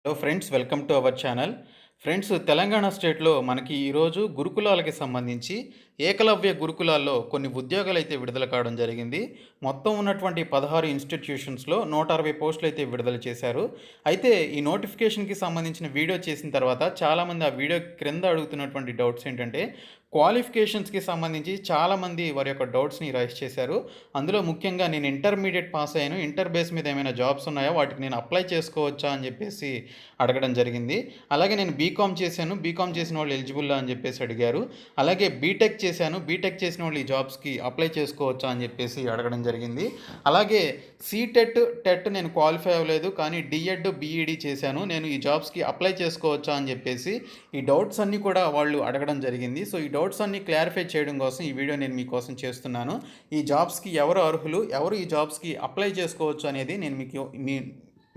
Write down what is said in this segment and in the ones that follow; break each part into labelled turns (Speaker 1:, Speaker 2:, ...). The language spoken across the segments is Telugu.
Speaker 1: Hello friends, welcome to our channel. Friends, Telangana స్టేట్‌లో మనకి ఈరోజు గురుకులాలకి సంబంధించి ఏకలవ్య గురుకులాల్లో కొన్ని ఉద్యోగాలైతే విడుదల కావడం జరిగింది. మొత్తం ఉన్నటువంటి 16 ఇన్‌స్టిట్యూషన్స్‌లో 160 పోస్టులైతే విడుదల చేశారు. అయితే ఈ నోటిఫికేషన్‌కి సంబంధించిన వీడియో చేసిన తర్వాత చాలామంది ఆ వీడియో క్రింద అడుగుతున్నటువంటి డౌట్స్ ఏంటంటే, క్వాలిఫికేషన్స్‌కి సంబంధించి చాలామంది వారి యొక్క డౌట్స్‌ని రైజ్ చేశారు. అందులో ముఖ్యంగా నేను ఇంటర్మీడియేట్ పాస్ అయ్యాను. ఇంటర్ బేస్ మీద ఏమైనా జాబ్స్ ఉన్నాయా? వాటికి నేను అప్లై చేసుకోవచ్చా? అని చెప్పేసి అడగడం జరిగింది. అలాగే నేను బీకామ్ చేశాను. బీకామ్ చేసిన వాళ్ళు ఎలిజిబుల్లా అని చెప్పేసి అడిగారు. అలాగే బీటెక్ చేశాను. బీటెక్ చేసిన వాళ్ళు ఈ జాబ్స్‌కి అప్లై చేసుకోవచ్చా? అని చెప్పేసి అడగడం జరిగింది. అలాగే సీటెట్, టెట్ నేను క్వాలిఫై అవ్వలేదు. కానీ డీఎడ్, బీఈడీ చేశాను. నేను ఈ జాబ్స్‌కి అప్లై చేసుకోవచ్చా? అని చెప్పేసి ఈ డౌట్స్ అన్నీ కూడా వాళ్ళు అడగడం జరిగింది. సో ఈ డౌట్స్ అన్నీ క్లారిఫై చేయడం కోసం ఈ వీడియో నేను మీకోసం చేస్తున్నాను. ఈ జాబ్స్‌కి ఎవరు అర్హులు? ఎవరు ఈ జాబ్స్‌కి అప్లై చేసుకోవచ్చు అనేది నేను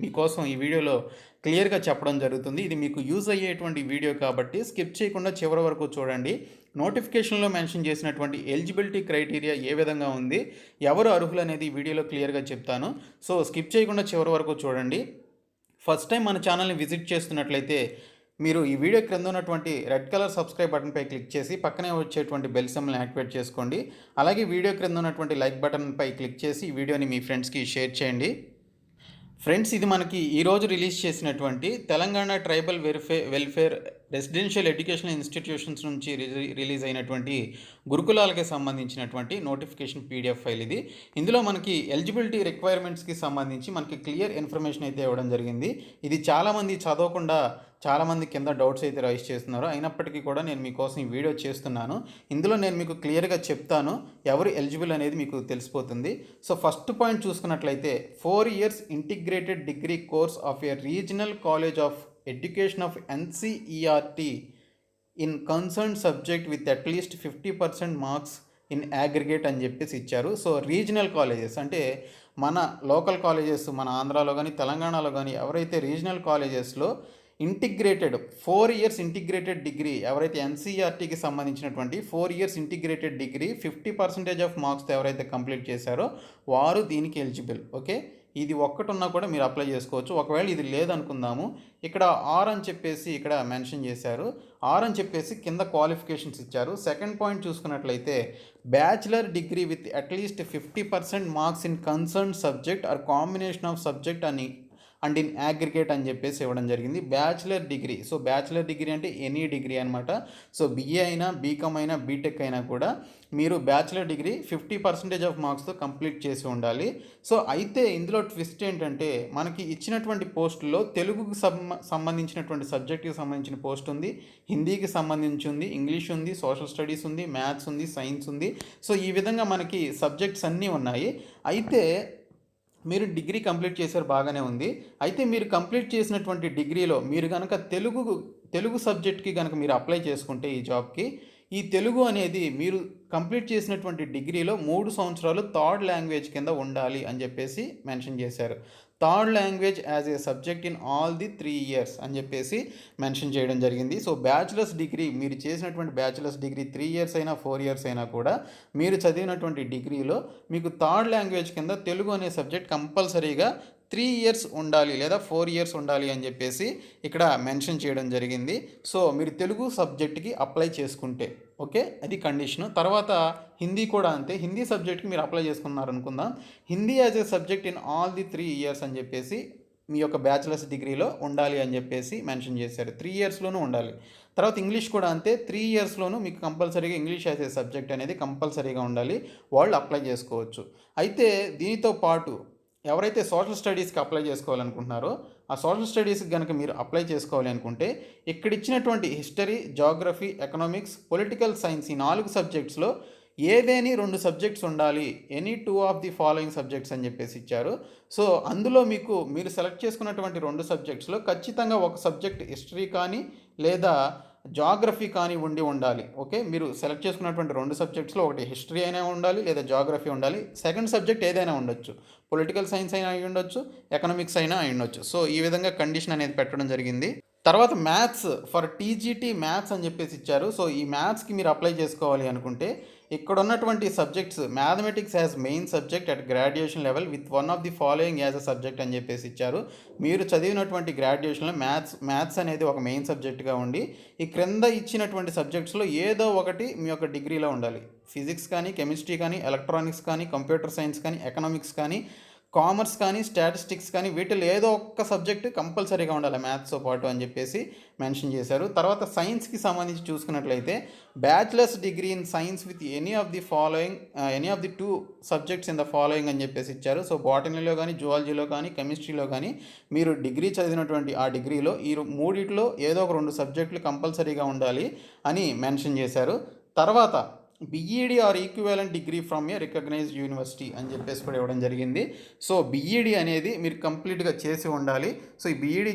Speaker 1: మీకోసం ఈ వీడియోలో క్లియర్గా చెప్పడం జరుగుతుంది. ఇది మీకు యూజ్ అయ్యేటువంటి వీడియో కాబట్టి స్కిప్ చేయకుండా చివరి వరకు చూడండి. నోటిఫికేషన్లో మెన్షన్ చేసినటువంటి ఎలిజిబిలిటీ క్రైటీరియా ఏ విధంగా ఉంది, ఎవరు అర్హులు అనేది ఈ వీడియోలో క్లియర్గా చెప్తాను. సో స్కిప్ చేయకుండా చివరి వరకు చూడండి. ఫస్ట్ టైం మన ఛానల్ని విజిట్ చేస్తున్నట్లయితే మీరు ఈ వీడియో క్రింద ఉన్నటువంటి రెడ్ కలర్ సబ్స్క్రైబ్ బటన్పై క్లిక్ చేసి పక్కనే వచ్చేటువంటి బెల్ సింబల్ని యాక్టివేట్ చేసుకోండి. అలాగే వీడియో క్రింద ఉన్నటువంటి లైక్ బటన్పై క్లిక్ చేసి ఈ వీడియోని మీ ఫ్రెండ్స్కి షేర్ చేయండి. ఫ్రెండ్స్, ఇది మనకి ఈరోజు రిలీజ్ చేసినటువంటి Telangana tribal welfare residential education institutions నుంచి రిలీజ్ అయినటువంటి గురుకులాలకి సంబంధించినటువంటి నోటిఫికేషన్ పీడిఎఫ్ ఫైల్ ఇది. ఇందులో మనకి ఎలిజిబిలిటీ రిక్వైర్మెంట్స్కి సంబంధించి మనకి క్లియర్ ఇన్ఫర్మేషన్ అయితే ఇవ్వడం జరిగింది. ఇది చాలామంది చదవకుండా చాలామంది కింద డౌట్స్ అయితే రైజ్ చేస్తున్నారు. అయినప్పటికీ కూడా నేను మీకోసం ఈ వీడియో చేస్తున్నాను. ఇందులో నేను మీకు క్లియర్గా చెప్తాను ఎవరు ఎలిజిబుల్ అనేది మీకు తెలిసిపోతుంది. సో ఫస్ట్ పాయింట్ చూసుకున్నట్లయితే 4 years integrated degree course of A regional college of education of NCERT in concern subject with at least 50% marks in aggregate అని చెప్పేసి ఇచ్చారు. సో రీజనల్ కాలేజెస్ అంటే మన లోకల్ కాలేజెస్, మన ఆంధ్రాలో కానీ తెలంగాణలో కానీ ఎవరైతే రీజనల్ కాలేజెస్లో ఇంటిగ్రేటెడ్ 4 years ఇంటిగ్రేటెడ్ డిగ్రీ ఎవరైతే ఎన్సీఆర్టీకి సంబంధించినటువంటి 4 years ఇంటిగ్రేటెడ్ డిగ్రీ 50% ఆఫ్ మార్క్స్తో ఎవరైతే కంప్లీట్ చేశారో వారు దీనికి ఎలిజిబుల్. ఓకే, ఇది ఒక్కటి ఉన్నా కూడా మీరు అప్లై చేసుకోవచ్చు. ఒకవేళ ఇది లేదనుకుందాము, ఇక్కడ ఆర్ అని చెప్పేసి ఇక్కడ మెన్షన్ చేశారు. ఆర్ అని చెప్పేసి కింద క్వాలిఫికేషన్స్ ఇచ్చారు. సెకండ్ పాయింట్ చూసుకున్నట్లయితే bachelor degree with at least 50% marks in concern subject or combination of subject and in aggregate అని చెప్పేసి ఇవ్వడం జరిగింది. Bachelor degree, so bachelor degree అంటే ఎనీ డిగ్రీ అనమాట. సో బిఏ అయినా, బీకామ్ అయినా, బీటెక్ అయినా కూడా మీరు బ్యాచిలర్ డిగ్రీ 50% ఆఫ్ మార్క్స్తో కంప్లీట్ చేసి ఉండాలి. సో అయితే ఇందులో ట్విస్ట్ ఏంటంటే మనకి ఇచ్చినటువంటి పోస్టుల్లో తెలుగుకు సంబంధించినటువంటి సబ్జెక్ట్కి సంబంధించిన పోస్ట్ ఉంది, హిందీకి సంబంధించి ఉంది, ఇంగ్లీష్ ఉంది, సోషల్ స్టడీస్ ఉంది, మ్యాథ్స్ ఉంది, సైన్స్ ఉంది. సో ఈ విధంగా మనకి సబ్జెక్ట్స్ అన్నీ ఉన్నాయి. అయితే మీరు డిగ్రీ కంప్లీట్ చేశారు, బాగానే ఉంది. అయితే మీరు కంప్లీట్ చేసినటువంటి డిగ్రీలో మీరు కనుక తెలుగు సబ్జెక్ట్కి కనుక మీరు అప్లై చేసుకుంటే ఈ జాబ్కి, ఈ తెలుగు అనేది మీరు కంప్లీట్ చేసినటువంటి డిగ్రీలో 3 సంవత్సరాలు థర్డ్ లాంగ్వేజ్ కింద ఉండాలి అని చెప్పేసి మెన్షన్ చేశారు. Third language as a subject in all the 3 years అని చెప్పేసి మెన్షన్ చేయడం జరిగింది. సో బ్యాచిలర్స్ డిగ్రీ మీరు చేసినటువంటి బ్యాచిలర్స్ డిగ్రీ 3 years అయినా 4 years అయినా కూడా మీరు చదివినటువంటి డిగ్రీలో మీకు థర్డ్ లాంగ్వేజ్ కింద తెలుగు అనే సబ్జెక్ట్ కంపల్సరీగా 3 years ఉండాలి లేదా 4 years ఉండాలి అని చెప్పేసి ఇక్కడ మెన్షన్ చేయడం జరిగింది. సో మీరు తెలుగు సబ్జెక్ట్కి అప్లై చేసుకుంటే ఓకే, అది కండిషను. తర్వాత హిందీ కూడా అంతే. హిందీ సబ్జెక్ట్కి మీరు అప్లై చేసుకున్నారనుకుందాం, Hindi as a subject in all the 3 years అని చెప్పేసి మీ యొక్క బ్యాచిలర్స్ డిగ్రీలో ఉండాలి అని చెప్పేసి మెన్షన్ చేశారు. 3 yearsలోనూ ఉండాలి. తర్వాత ఇంగ్లీష్ కూడా అంతే, 3 yearsలోనూ మీకు కంపల్సరీగా ఇంగ్లీష్ యాజ్ ఏ సబ్జెక్ట్ అనేది కంపల్సరీగా ఉండాలి, వాళ్ళు అప్లై చేసుకోవచ్చు. అయితే దీనితో పాటు ఎవరైతే సోషల్ స్టడీస్కి అప్లై చేసుకోవాలనుకుంటున్నారో ఆ సోషల్ స్టడీస్కి కనుక మీరు అప్లై చేసుకోవాలి అనుకుంటే ఇక్కడ ఇచ్చినటువంటి history, geography, economics, political science ఈ 4 సబ్జెక్ట్స్లో ఏదేని 2 సబ్జెక్ట్స్ ఉండాలి, any 2 of the following subjects అని చెప్పేసి ఇచ్చారు. సో అందులో మీరు సెలెక్ట్ చేసుకున్నటువంటి 2 సబ్జెక్ట్స్లో ఖచ్చితంగా ఒక సబ్జెక్ట్ హిస్టరీ కానీ లేదా జాగ్రఫీ కానీ ఉండాలి. ఓకే, మీరు సెలెక్ట్ చేసుకున్నటువంటి 2 సబ్జెక్ట్స్లో ఒకటి హిస్టరీ అయినా ఉండాలి లేదా జాగ్రఫీ ఉండాలి. సెకండ్ సబ్జెక్ట్ ఏదైనా ఉండొచ్చు, పొలిటికల్ సైన్స్ అయినా అయి ఉండొచ్చు, ఎకనామిక్స్ అయినా అయి ఉండొచ్చు. సో ఈ విధంగా కండిషన్ అనేది పెట్టడం జరిగింది. తర్వాత మ్యాథ్స్ ఫర్ టీజీటీ మ్యాథ్స్ అని చెప్పేసి ఇచ్చారు. సో ఈ మ్యాథ్స్కి మీరు అప్లై చేసుకోవాలి అనుకుంటే ఇక్కడ ఉన్నటువంటి subjects mathematics as main subject at graduation level with one of the following as a subject అని చెప్పేసి ఇచ్చారు. మీరు చదివినటువంటి గ్రాడ్యుయేషన్లో మ్యాథ్స్ అనేది ఒక మెయిన్ సబ్జెక్ట్గా ఉండి ఈ క్రింద ఇచ్చినటువంటి సబ్జెక్ట్స్లో ఏదో ఒకటి మీ యొక్క డిగ్రీలో ఉండాలి. ఫిజిక్స్ కానీ, కెమిస్ట్రీ కానీ, ఎలక్ట్రానిక్స్ కానీ, కంప్యూటర్ సైన్స్ కానీ, ఎకనామిక్స్ కానీ, కామర్స్ కానీ, స్టాటిస్టిక్స్ కానీ, వీటిలో ఏదో ఒక్క సబ్జెక్ట్ కంపల్సరీగా ఉండాలి మ్యాథ్స్తో పాటు అని చెప్పేసి మెన్షన్ చేశారు. తర్వాత సైన్స్కి సంబంధించి చూసుకున్నట్లయితే bachelors degree in science with any of the 2 subjects in the following అని చెప్పేసి ఇచ్చారు. సో బాటనీలో కానీ, జువాలజీలో కానీ, కెమిస్ట్రీలో కానీ మీరు డిగ్రీ చదివినటువంటి ఆ డిగ్రీలో ఈ మూడిట్లో ఏదో ఒక 2 సబ్జెక్టులు కంపల్సరీగా ఉండాలి అని మెన్షన్ చేశారు. తర్వాత BEd or equivalent degree from a recognised university అని చెప్పేసి కూడా ఇవ్వడం జరిగింది. సో బీఈడి అనేది మీరు కంప్లీట్గా చేసి ఉండాలి. సో ఈ బీఈడి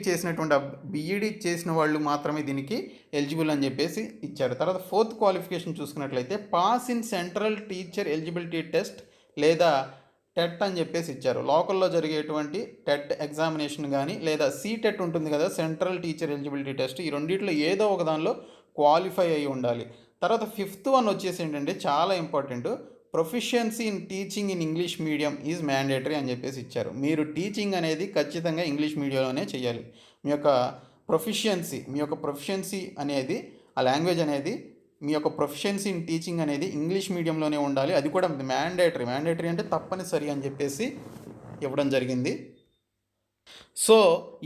Speaker 1: చేసిన వాళ్ళు మాత్రమే దీనికి ఎలిజిబుల్ అని చెప్పేసి ఇచ్చారు. తర్వాత 4th క్వాలిఫికేషన్ చూసుకున్నట్లయితే pass in central teacher eligibility test లేదా టెట్ అని చెప్పేసి ఇచ్చారు. లోకల్లో జరిగేటువంటి టెట్ ఎగ్జామినేషన్ కానీ లేదా సీటెట్ ఉంటుంది కదా, సెంట్రల్ టీచర్ ఎలిజిబిలిటీ టెస్ట్, ఈ రెండిట్లో ఏదో ఒక దానిలో క్వాలిఫై అయి ఉండాలి. తర్వాత 5th వన్ వచ్చేసి ఏంటంటే చాలా important, proficiency in teaching in English medium is mandatory అని చెప్పేసి ఇచ్చారు. మీరు టీచింగ్ అనేది ఖచ్చితంగా ఇంగ్లీష్ మీడియంలోనే చేయాలి. మీ యొక్క ప్రొఫిషియన్సీ అనేది, ఆ లాంగ్వేజ్ అనేది, మీ యొక్క ప్రొఫిషియన్సీ ఇన్ టీచింగ్ అనేది ఇంగ్లీష్ మీడియంలోనే ఉండాలి. అది కూడా మ్యాండేటరీ అంటే తప్పనిసరి అని చెప్పేసి ఇవ్వడం జరిగింది. సో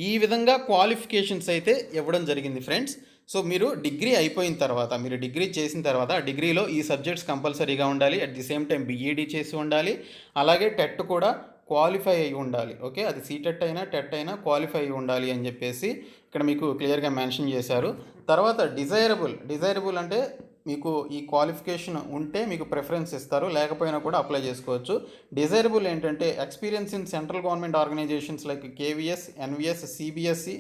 Speaker 1: ఈ విధంగా క్వాలిఫికేషన్స్ అయితే ఇవ్వడం జరిగింది ఫ్రెండ్స్. సో మీరు డిగ్రీ అయిపోయిన తర్వాత, మీరు డిగ్రీ చేసిన తర్వాత ఆ డిగ్రీలో ఈ సబ్జెక్ట్స్ కంపల్సరీగా ఉండాలి. At the same time BEd చేసి ఉండాలి. అలాగే టెట్ కూడా క్వాలిఫై అయి ఉండాలి. ఓకే, అది సీటెట్ అయినా టెట్ అయినా క్వాలిఫై అయి ఉండాలి అని చెప్పేసి ఇక్కడ మీకు క్లియర్గా మెన్షన్ చేశారు. తర్వాత డిజైరబుల్ అంటే మీకు ఈ క్వాలిఫికేషన్ ఉంటే మీకు ప్రిఫరెన్స్ ఇస్తారు, లేకపోయినా కూడా అప్లై చేసుకోవచ్చు. డిజైరబుల్ ఏంటంటే experience in central government organisations like KVS, NVS, CBSE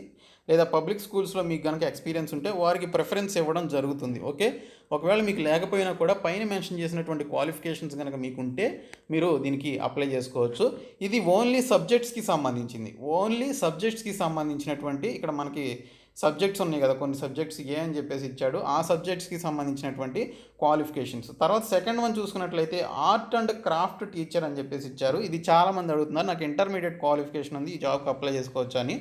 Speaker 1: లేదా పబ్లిక్ స్కూల్స్లో మీకు కనుక ఎక్స్పీరియన్స్ ఉంటే వారికి ప్రిఫరెన్స్ ఇవ్వడం జరుగుతుంది. ఓకే, ఒకవేళ మీకు లేకపోయినా కూడా పైన మెన్షన్ చేసినటువంటి క్వాలిఫికేషన్స్ కనుక మీకు ఉంటే మీరు దీనికి అప్లై చేసుకోవచ్చు. ఇది ఓన్లీ సబ్జెక్ట్స్కి సంబంధించినటువంటి, ఇక్కడ మనకి సబ్జెక్ట్స్ ఉన్నాయి కదా, కొన్ని సబ్జెక్ట్స్ ఏ అని చెప్పేసి ఇచ్చాడు, ఆ సబ్జెక్ట్స్కి సంబంధించినటువంటి క్వాలిఫికేషన్స్. తర్వాత 2nd వన్ చూసుకున్నట్లయితే ఆర్ట్ అండ్ క్రాఫ్ట్ టీచర్ అని చెప్పేసి ఇచ్చారు. ఇది చాలామంది అడుగుతున్నారు, నాకు ఇంటర్మీడియట్ క్వాలిఫికేషన్ ఉంది, ఈ జాబ్కి అప్లై చేసుకోవచ్చు అని.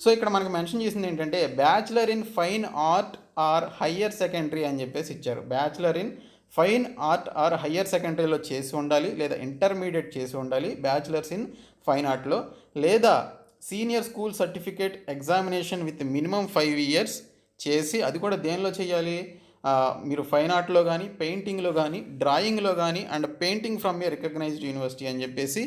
Speaker 1: సో ఇక్కడ మనకి మెన్షన్ చేసింది ఏంటంటే bachelor in fine art or higher secondary అని చెప్పేసి ఇచ్చారు. Bachelor in fine art or higher సెకండరీలో చేసి ఉండాలి, లేదా ఇంటర్మీడియట్ చేసి ఉండాలి బ్యాచిలర్స్ ఇన్ ఫైన్ ఆర్ట్లో, లేదా senior school certificate examination with minimum 5 years చేసి, అది కూడా దేనిలో చేయాలి, మీరు ఫైన్ ఆర్ట్లో కానీ, పెయింటింగ్లో కానీ, డ్రాయింగ్లో కానీ and painting from a recognised university అని చెప్పేసి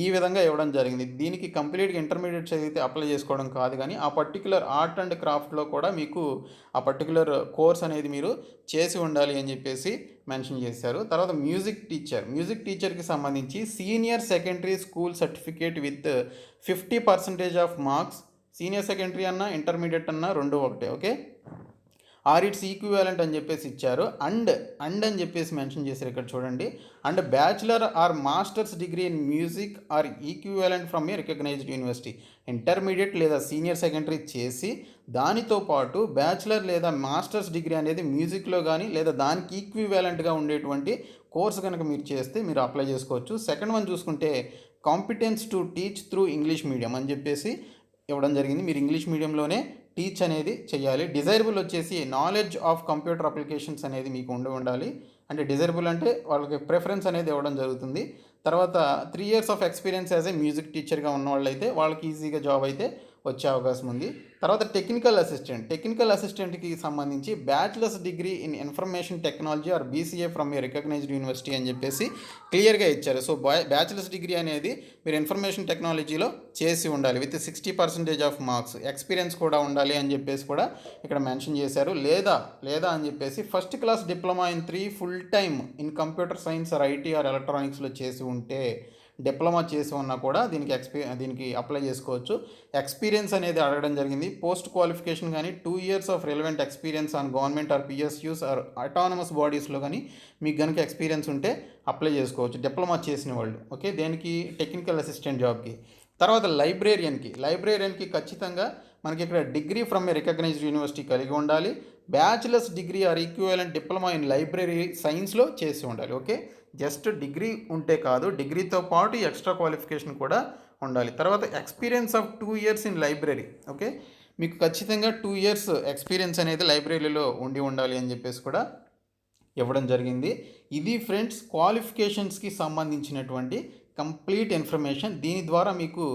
Speaker 1: ఈ విధంగా ఇవ్వడం జరిగింది. దీనికి కంప్లీట్గా ఇంటర్మీడియట్ చదివితే అప్లై చేసుకోవడం కాదు, కానీ ఆ పర్టికులర్ ఆర్ట్ అండ్ క్రాఫ్ట్లో కూడా మీకు ఆ పర్టికులర్ కోర్స్ అనేది మీరు చేసి ఉండాలి అని చెప్పేసి మెన్షన్ చేశారు. తర్వాత మ్యూజిక్ టీచర్కి సంబంధించి senior secondary school certificate with 50% of marks, senior secondary అన్నా ఇంటర్మీడియట్ అన్నా రెండు ఒకటే. ఓకే, ఆర్ ఇట్స్ ఈక్వివాలెంట్ అని చెప్పేసి ఇచ్చారు. అండ్ అని చెప్పేసి మెన్షన్ చేశారు ఇక్కడ చూడండి. And bachelor or masters degree in music or equivalent from a recognised university, intermediate లేదా సీనియర్ సెకండరీ చేసి దానితో పాటు బ్యాచిలర్ లేదా మాస్టర్స్ డిగ్రీ అనేది మ్యూజిక్లో కానీ లేదా దానికి ఈక్వివాలెంట్గా ఉండేటువంటి కోర్సు కనుక మీరు చేస్తే మీరు అప్లై చేసుకోవచ్చు. 2nd వన్ చూసుకుంటే competence to teach through English medium అని చెప్పేసి ఇవ్వడం జరిగింది. మీరు ఇంగ్లీష్ మీడియంలోనే టీచ్ అనేది చేయాలి. డిజైరబుల్ వచ్చేసి నాలెడ్జ్ ఆఫ్ కంప్యూటర్ అప్లికేషన్స్ అనేది మీకు ఉండాలి. అంటే డిజైరబుల్ అంటే వాళ్ళకి ప్రిఫరెన్స్ అనేది ఇవ్వడం జరుగుతుంది. తర్వాత 3 years of experience as a music టీచర్గా ఉన్న వాళ్ళైతే వాళ్ళకి ఈజీగా జాబ్ అయితే వచ్చే అవకాశం ఉంది. తర్వాత టెక్నికల్ అసిస్టెంట్కి సంబంధించి bachelors degree in information technology or BCA from a recognised university అని చెప్పేసి క్లియర్గా ఇచ్చారు. సో బ్యాచిలర్స్ డిగ్రీ అనేది మీరు ఇన్ఫర్మేషన్ టెక్నాలజీలో చేసి ఉండాలి విత్ 60% ఆఫ్ మార్క్స్, ఎక్స్పీరియన్స్ కూడా ఉండాలి అని చెప్పేసి కూడా ఇక్కడ మెన్షన్ చేశారు. లేదా అని చెప్పేసి first class diploma in 3 full time in computer science or IT or ఎలక్ట్రానిక్స్లో చేసి ఉంటే, డిప్లొమా చేసి ఉన్నా కూడా దీనికి అప్లై చేసుకోవచ్చు. ఎక్స్పీరియన్స్ అనేది అడగడం జరిగింది. పోస్ట్ క్వాలిఫికేషన్ కానీ 2 years of relevant experience on government or PSUs or autonomous బాడీస్లో కానీ మీకు కనుక ఎక్స్పీరియన్స్ ఉంటే అప్లై చేసుకోవచ్చు, డిప్లొమా చేసిన వాళ్ళు. ఓకే, దేనికి టెక్నికల్ అసిస్టెంట్ జాబ్కి. తర్వాత లైబ్రేరియన్కి ఖచ్చితంగా మనకి ఇక్కడ degree from a recognised university కలిగి ఉండాలి. Bachelors degree or equivalent diploma in library సైన్స్లో చేసి ఉండాలి. ఓకే, జస్ట్ డిగ్రీ ఉంటే కాదు, డిగ్రీతో పాటు ఎక్స్ట్రా క్వాలిఫికేషన్ కూడా ఉండాలి. తర్వాత experience of 2 years in library. Okay, మీకు ఖచ్చితంగా 2 years ఎక్స్పీరియన్స్ అనేది లైబ్రరీలో ఉండాలి అని చెప్పేసి కూడా ఇవ్వడం జరిగింది. ఇది ఫ్రెండ్స్ క్వాలిఫికేషన్స్కి సంబంధించినటువంటి కంప్లీట్ ఇన్ఫర్మేషన్. దీని ద్వారా మీకు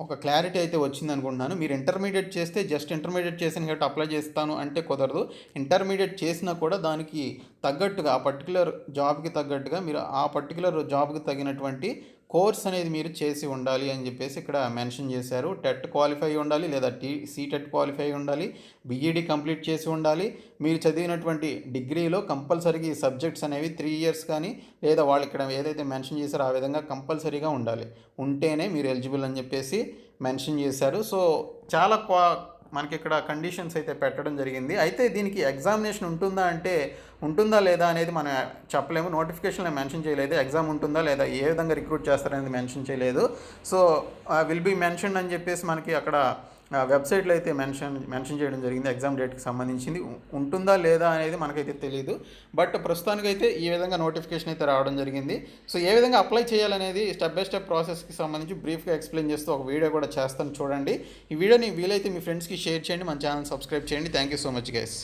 Speaker 1: ఒక క్లారిటీ అయితే వచ్చింది అనుకుంటున్నాను. మీరు ఇంటర్మీడియట్ చేస్తే జస్ట్ ఇంటర్మీడియట్ చేసాను కాబట్టి అప్లై చేస్తాను అంటే కుదరదు. ఇంటర్మీడియట్ చేసినా కూడా దానికి తగ్గట్టుగా, ఆ పర్టికులర్ జాబ్కి తగ్గట్టుగా మీరు ఆ పర్టికులర్ జాబ్కి తగినటువంటి కోర్స్ అనేది మీరు చేసి ఉండాలి అని చెప్పేసి ఇక్కడ మెన్షన్ చేశారు. టెట్ క్వాలిఫై ఉండాలి, లేదా సీటెట్ క్వాలిఫై ఉండాలి, బీఈడి కంప్లీట్ చేసి ఉండాలి. మీరు చదివినటువంటి డిగ్రీలో కంపల్సరీగా ఈ సబ్జెక్ట్స్ అనేవి 3 years కానీ, లేదా వాళ్ళు ఇక్కడ ఏదైతే మెన్షన్ చేశారో ఆ విధంగా కంపల్సరీగా ఉండాలి. ఉంటేనే మీరు ఎలిజిబుల్ అని చెప్పేసి మెన్షన్ చేశారు. సో చాలా మనకి ఇక్కడ కండిషన్స్ అయితే పెట్టడం జరిగింది. అయితే దీనికి ఎగ్జామినేషన్ ఉంటుందా అంటే ఉంటుందా లేదా అనేది మనం చెప్పలేము. నోటిఫికేషన్లో మెన్షన్ చేయలేదు ఎగ్జామ్ ఉంటుందా లేదా, ఏ విధంగా రిక్రూట్ చేస్తారనేది మెన్షన్ చేయలేదు. సో విల్ బీ మెన్షన్ అని చెప్పేసి మనకి అక్కడ వెబ్సైట్లో అయితే మెన్షన్ చేయడం జరిగింది. ఎగ్జామ్ డేట్కి సంబంధించింది ఉంటుందా లేదా అనేది మనకైతే తెలియదు. బట్ ప్రస్తుతానికైతే ఈ విధంగా నోటిఫికేషన్ అయితే రావడం జరిగింది. సో ఏ విధంగా అప్లై చేయాలనేది స్టెప్ బై స్టెప్ ప్రాసెస్కి సంబంధించి బ్రీఫ్గా ఎక్స్ప్లెయిన్ చేస్తూ ఒక వీడియో కూడా చేస్తాను, చూడండి. ఈ వీడియోని వీలైతే మీ ఫ్రెండ్స్కి షేర్ చేయండి, మన ఛానల్ సబ్స్క్రైబ్ చేయండి. Thank you so much guys.